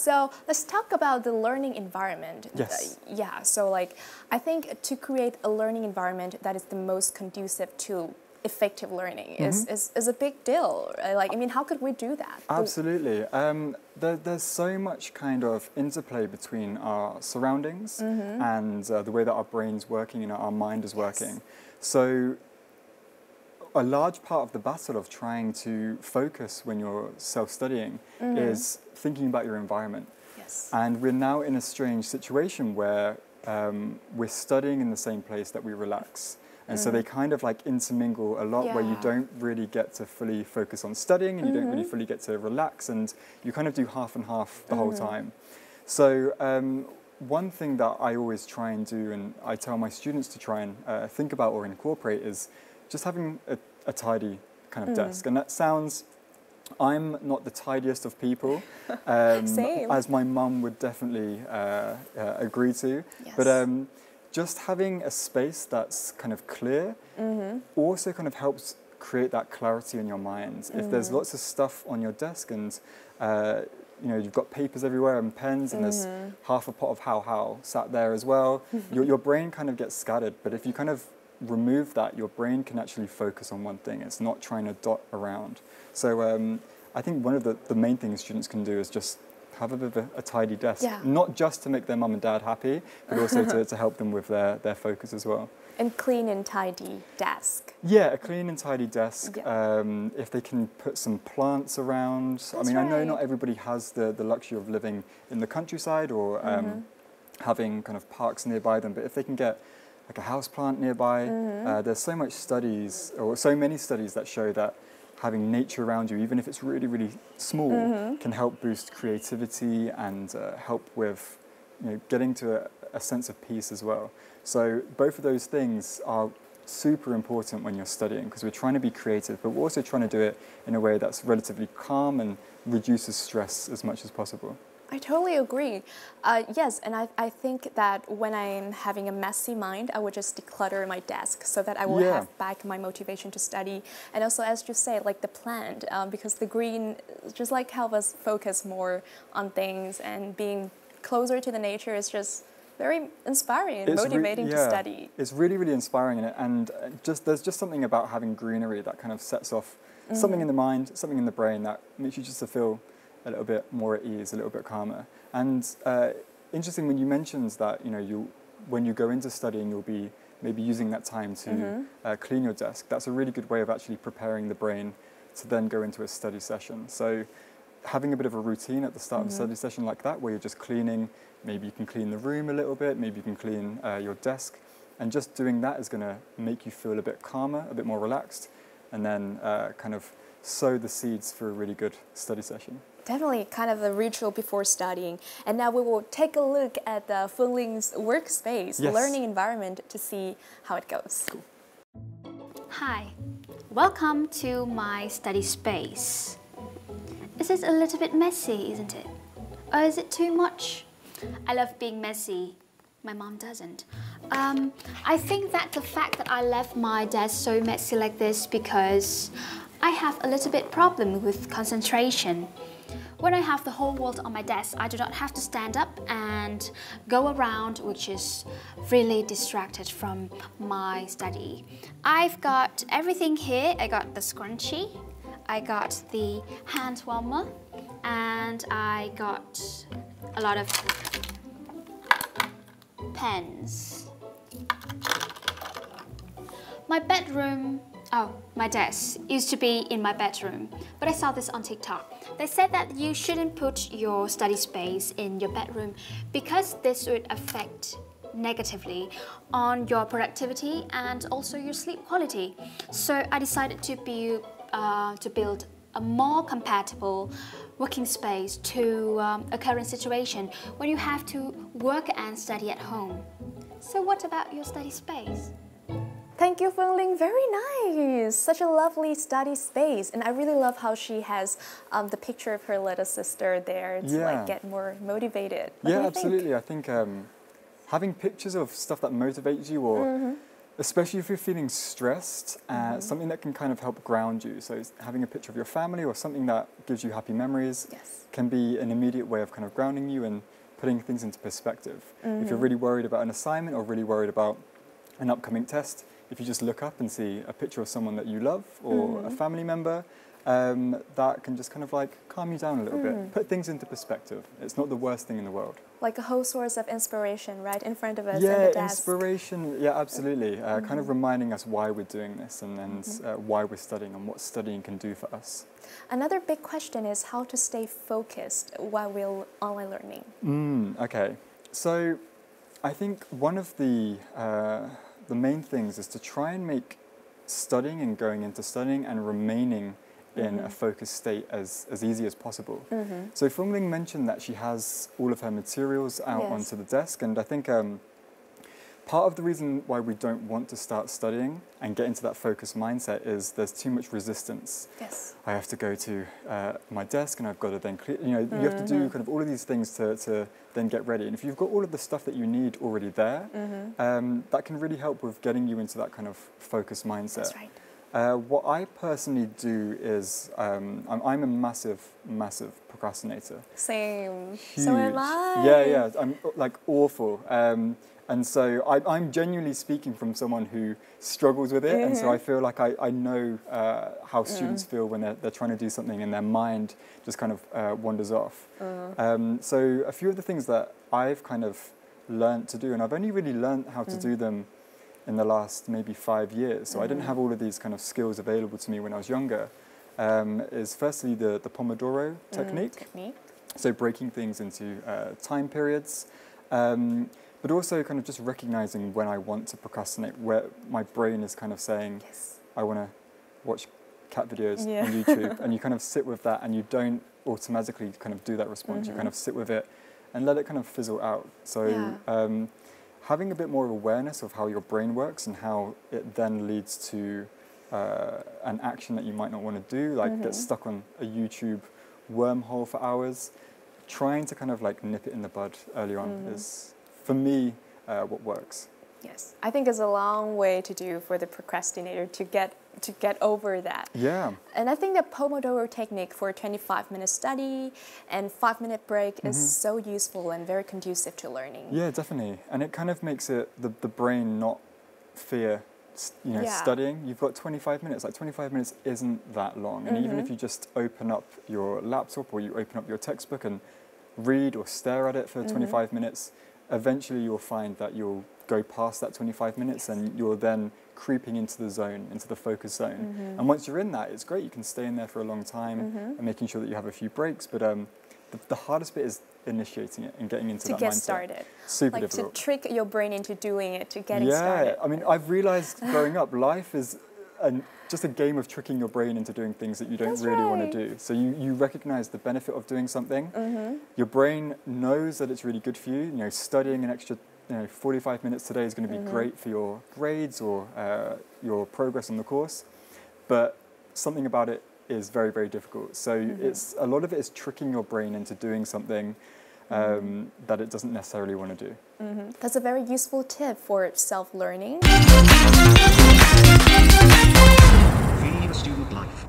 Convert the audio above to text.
So let's talk about the learning environment. Yes. Yeah, so like I think to create a learning environment that is the most conducive to effective learning is a big deal. Like, I mean, how could we do that? Absolutely. There's so much kind of interplay between our surroundings and the way that our brain's working and our mind is working. So a large part of the battle of trying to focus when you're self-studying is thinking about your environment. Yes. And we're now in a strange situation where we're studying in the same place that we relax. And so they kind of like intermingle a lot, where you don't really get to fully focus on studying and you don't really fully get to relax, and you kind of do half and half the whole time. So one thing that I always try and do, and I tell my students to try and think about or incorporate, is just having a tidy kind of desk. And that sounds, I'm not the tidiest of people, Same. as my mum would definitely agree to. Yes. But just having a space that's kind of clear also kind of helps create that clarity in your mind. If there's lots of stuff on your desk and you know, you've got papers everywhere and pens and there's half a pot of how sat there as well, your brain kind of gets scattered. But if you kind of remove that, your brain can actually focus on one thing. It's not trying to dot around. So I think one of the main things students can do is just have a bit of a tidy desk, not just to make their mum and dad happy, but also to help them with their focus as well. And clean and tidy desk. Yeah, a clean and tidy desk. If they can put some plants around. I mean, I know not everybody has the luxury of living in the countryside or having kind of parks nearby them, but if they can get like a house plant nearby, there's so much studies, or so many studies that show that having nature around you, even if it's really, really small, can help boost creativity and help with, you know, getting to a sense of peace as well. So both of those things are super important when you're studying, because we're trying to be creative, but we're also trying to do it in a way that's relatively calm and reduces stress as much as possible. I totally agree. Yes, and I think that when I'm having a messy mind, I would just declutter my desk so that I will have back my motivation to study. And also, as you say, like the plant, because the green just like help us focus more on things, and being closer to the nature is just very inspiring and motivating to study. It's really, really inspiring, and there's just something about having greenery that kind of sets off something in the mind, something in the brain that makes you just to feel a little bit more at ease, a little bit calmer. And interesting when you mentioned that, you know, when you go into studying, you'll be maybe using that time to clean your desk. That's a really good way of actually preparing the brain to then go into a study session. So having a bit of a routine at the start of a study session like that, where you're just cleaning, maybe you can clean the room a little bit, maybe you can clean your desk, and just doing that is going to make you feel a bit calmer, a bit more relaxed, and then kind of sow the seeds for a really good study session. Definitely kind of a ritual before studying. And now we will take a look at Phương Linh workspace, learning environment, to see how it goes. Cool. Hi, welcome to my study space. Is it a little bit messy, isn't it? Or is it too much? I love being messy. My mom doesn't. I think that the fact that I left my desk so messy like this because I have a little bit problem with concentration. When I have the whole world on my desk, I do not have to stand up and go around, which is really distracted from my study. I've got everything here. I got the scrunchie, I got the hand warmer, and I got a lot of pens. My bedroom, my desk used to be in my bedroom, but I saw this on TikTok. They said that you shouldn't put your study space in your bedroom because this would affect negatively on your productivity and also your sleep quality. So I decided to build a more compatible working space to a current situation when you have to work and study at home. So what about your study space? Thank you, Phương Linh. Very nice. Such a lovely study space. And I really love how she has the picture of her little sister there to like get more motivated. What do you absolutely. think? I think having pictures of stuff that motivates you or especially if you're feeling stressed, something that can kind of help ground you. So having a picture of your family or something that gives you happy memories can be an immediate way of kind of grounding you and putting things into perspective. If you're really worried about an assignment or really worried about an upcoming test, if you just look up and see a picture of someone that you love or a family member, that can just kind of like calm you down a little bit, put things into perspective. It's not the worst thing in the world. Like a whole source of inspiration right in front of us yeah, at the desk. Inspiration, yeah, absolutely. Kind of reminding us why we're doing this and why we're studying and what studying can do for us. Another big question is how to stay focused while we're online learning. Okay, so I think one of the main things is to try and make studying and going into studying and remaining in a focused state as easy as possible. So Fung Ling mentioned that she has all of her materials out onto the desk, and I think part of the reason why we don't want to start studying and get into that focused mindset is there's too much resistance. I have to go to my desk and I've got to then clear, you have to do kind of all of these things to then get ready. And if you've got all of the stuff that you need already there, that can really help with getting you into that kind of focused mindset. That's right. What I personally do is, I'm a massive procrastinator. Same. Huge. So am I. Yeah, I'm like awful. And so I'm genuinely speaking from someone who struggles with it, and so I feel like I know how students feel when they're trying to do something and their mind just kind of wanders off. So a few of the things that I've kind of learned to do, and I've only really learned how to do them in the last maybe 5 years, so I didn't have all of these kind of skills available to me when I was younger, is firstly the Pomodoro Technique. So breaking things into time periods, but also kind of just recognizing when I want to procrastinate, where my brain is kind of saying, I want to watch cat videos on YouTube, and you kind of sit with that and you don't automatically kind of do that response, you kind of sit with it and let it kind of fizzle out. So having a bit more awareness of how your brain works and how it then leads to an action that you might not want to do, like get stuck on a YouTube wormhole for hours, trying to kind of like nip it in the bud early on is, for me, what works. Yes, I think it's a long way to do for the procrastinator to get over that. Yeah. And I think the Pomodoro technique for a 25-minute study and 5-minute break is so useful and very conducive to learning. Yeah, definitely. And it kind of makes it the brain not fear studying. You've got 25 minutes. Like 25 minutes isn't that long. And even if you just open up your laptop or you open up your textbook and read or stare at it for 25 minutes, eventually you'll find that you'll go past that 25 minutes and you're then creeping into the zone, into the focus zone. And once you're in that, it's great. You can stay in there for a long time and making sure that you have a few breaks. But the hardest bit is initiating it and getting into that mindset. To get started. Super difficult. To trick your brain into doing it, to getting started. Yeah, I mean, I've realized growing up, life is just a game of tricking your brain into doing things that you don't really want to do. So you recognize the benefit of doing something. Your brain knows that it's really good for you. Studying an extra 45 minutes today is going to be great for your grades or your progress on the course. But something about it is very, very difficult. So a lot of it is tricking your brain into doing something that it doesn't necessarily want to do. That's a very useful tip for self-learning. The student life.